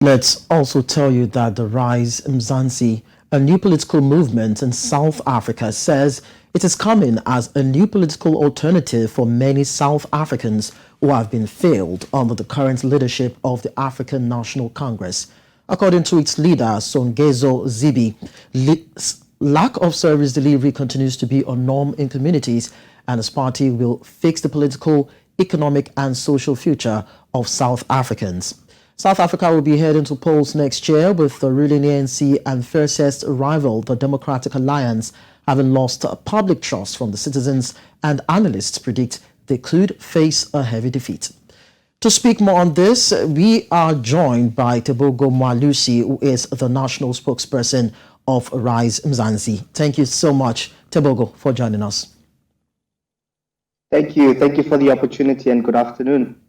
Let's also tell you that the Rise Mzansi, a new political movement in South Africa, says it is coming as a new political alternative for many South Africans who have been failed under the current leadership of the African National Congress. According to its leader, Songezo Zibi, lack of service delivery continues to be a norm in communities, and his party will fix the political, economic, and social future of South Africans. South Africa will be heading to polls next year, with the ruling ANC and fiercest rival, the Democratic Alliance, having lost public trust from the citizens, and analysts predict they could face a heavy defeat. To speak more on this, we are joined by Tebogo Moalusi, who is the national spokesperson of Rise Mzansi. Thank you so much, Tebogo, for joining us. Thank you. Thank you for the opportunity, and good afternoon.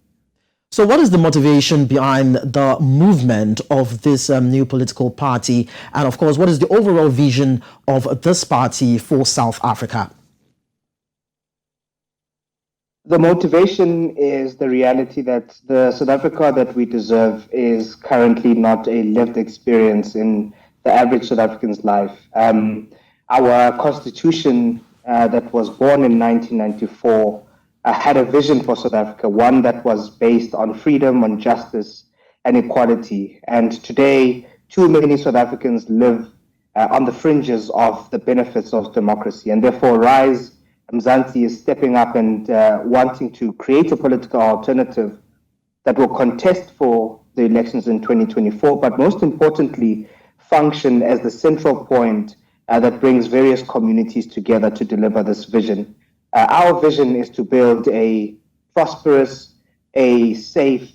So what is the motivation behind the movement of this new political party? And of course, what is the overall vision of this party for South Africa? The motivation is the reality that the South Africa that we deserve is currently not a lived experience in the average South African's life. Our constitution that was born in 1994 had a vision for South Africa, one that was based on freedom, on justice, and equality. And today, too many South Africans live on the fringes of the benefits of democracy. And therefore, Rise Mzansi is stepping up and wanting to create a political alternative that will contest for the elections in 2024, but most importantly, function as the central point that brings various communities together to deliver this vision. Our vision is to build a prosperous, a safe,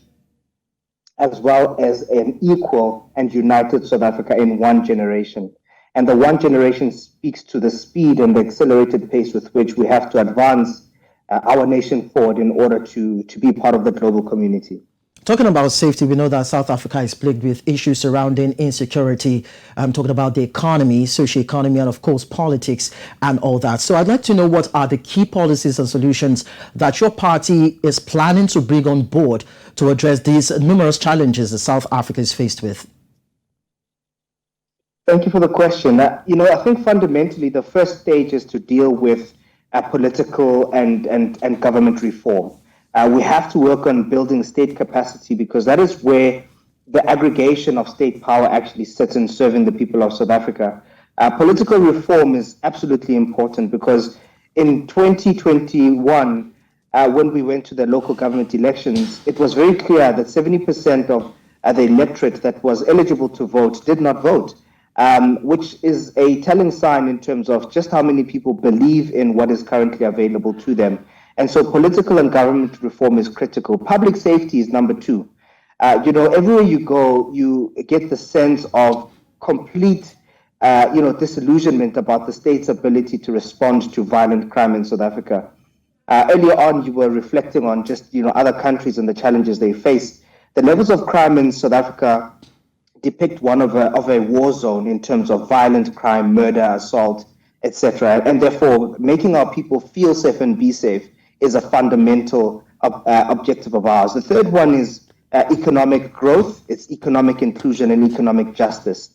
as well as an equal and united South Africa in one generation. And the one generation speaks to the speed and the accelerated pace with which we have to advance our nation forward in order to be part of the global community. Talking about safety, we know that South Africa is plagued with issues surrounding insecurity. I'm talking about the economy, socio-economy, and of course, politics and all that. So I'd like to know, what are the key policies and solutions that your party is planning to bring on board to address these numerous challenges that South Africa is faced with? Thank you for the question. I think fundamentally the first stage is to deal with political and government reform. We have to work on building state capacity, because that is where the aggregation of state power actually sits in serving the people of South Africa. Political reform is absolutely important, because in 2021, when we went to the local government elections, it was very clear that 70% of the electorate that was eligible to vote did not vote, which is a telling sign in terms of just how many people believe in what is currently available to them. And so political and government reform is critical. Public safety is number two. Everywhere you go, you get the sense of complete, disillusionment about the state's ability to respond to violent crime in South Africa. Earlier on, you were reflecting on just, other countries and the challenges they face. The levels of crime in South Africa depict one of a war zone in terms of violent crime, murder, assault, etc. And therefore, making our people feel safe and be safe is a fundamental objective of ours. The third one is economic growth. It's economic inclusion and economic justice.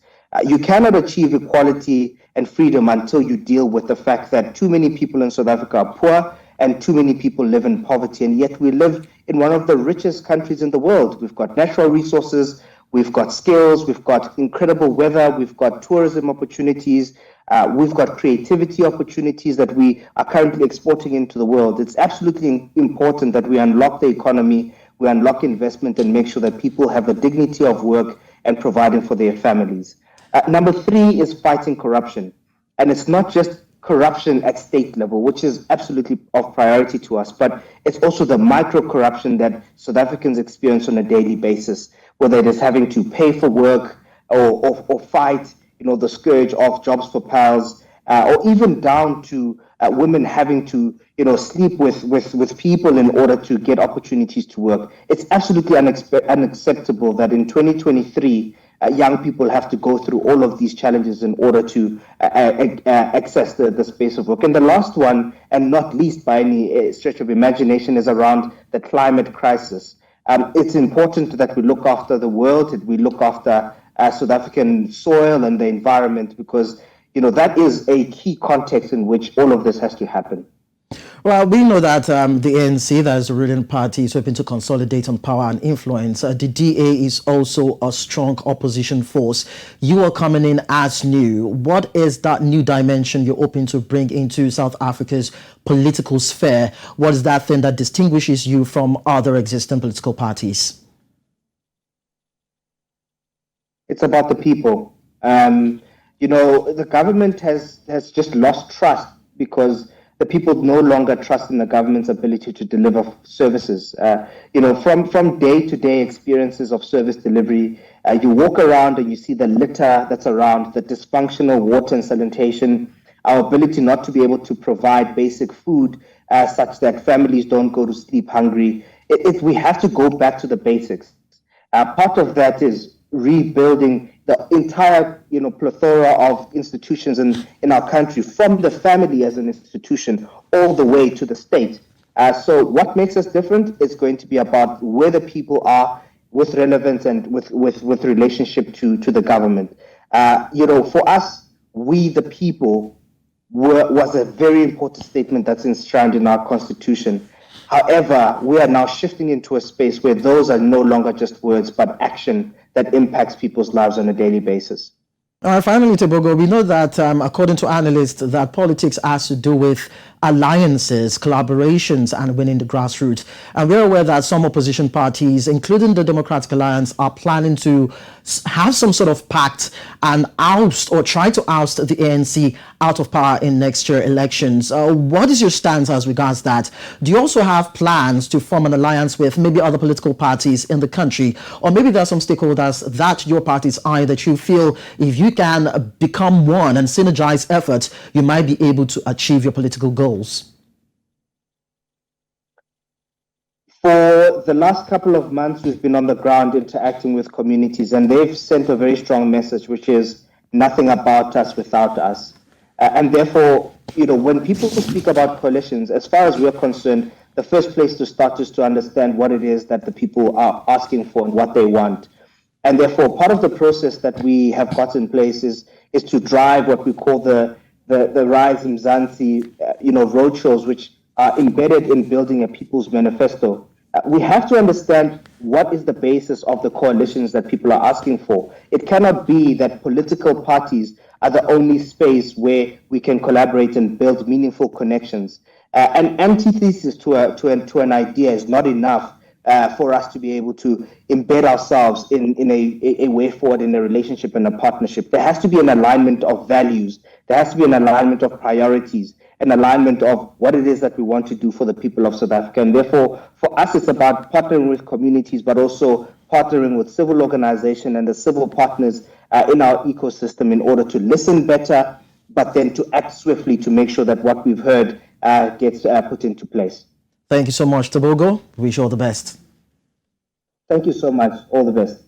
You cannot achieve equality and freedom until you deal with the fact that too many people in South Africa are poor and too many people live in poverty. And yet we live in one of the richest countries in the world. We've got natural resources, we've got skills, we've got incredible weather, we've got tourism opportunities, we've got creativity opportunities that we are currently exporting into the world. It's absolutely important that we unlock the economy, we unlock investment, and make sure that people have the dignity of work and providing for their families. Number three is fighting corruption. And it's not just corruption at state level, which is absolutely of priority to us, but it's also the micro corruption that South Africans experience on a daily basis, whether it is having to pay for work or fight the scourge of jobs for pals, or even down to women having to, sleep with people in order to get opportunities to work. It's absolutely unacceptable that in 2023, young people have to go through all of these challenges in order to access the space of work. And the last one, and not least by any stretch of imagination, is around the climate crisis. It's important that we look after the world, that we look after South African soil and the environment, because that is a key context in which all of this has to happen. Well, we know that the ANC, that is the ruling party, is hoping to consolidate on power and influence. The DA is also a strong opposition force. You are coming in as new. What is that new dimension you're hoping to bring into South Africa's political sphere? What is that thing that distinguishes you from other existing political parties? It's about the people. The government has just lost trust because the people no longer trust in the government's ability to deliver services. From day-to-day experiences of service delivery, you walk around and you see the litter that's around, the dysfunctional water and sanitation, our ability not to be able to provide basic food such that families don't go to sleep hungry. We have to go back to the basics. Part of that is rebuilding the entire plethora of institutions in our country, from the family as an institution all the way to the state. So what makes us different is going to be about where the people are with relevance and with relationship to the government. For us, we the people was a very important statement that's enshrined in our constitution. However, we are now shifting into a space where those are no longer just words, but action that impacts people's lives on a daily basis. Finally, Tebogo, we know that according to analysts, that politics has to do with alliances, collaborations, and winning the grassroots. And we're aware that some opposition parties, including the Democratic Alliance, are planning to have some sort of pact and oust or try to oust the ANC out of power in next year elections. What is your stance as regards that? Do you also have plans to form an alliance with maybe other political parties in the country? Or maybe there are some stakeholders that your parties are that you feel if you can become one and synergize efforts, you might be able to achieve your political goals? For the last couple of months, we've been on the ground interacting with communities, and they've sent a very strong message, which is nothing about us without us. And therefore, when people speak about coalitions, as far as we're concerned, the first place to start is to understand what it is that the people are asking for and what they want. And therefore, part of the process that we have got in place is to drive what we call the Rise Mzansi, roadshows, which are embedded in building a people's manifesto. We have to understand what is the basis of the coalitions that people are asking for. It cannot be that political parties are the only space where we can collaborate and build meaningful connections. An antithesis to an idea is not enough for us to be able to embed ourselves in a way forward in a relationship and a partnership. There has to be an alignment of values. There has to be an alignment of priorities, an alignment of what it is that we want to do for the people of South Africa. And therefore, for us, it's about partnering with communities, but also partnering with civil organization and the civil partners in our ecosystem in order to listen better, but then to act swiftly to make sure that what we've heard gets put into place. Thank you so much, Tebogo. Wish you all the best. Thank you so much. All the best.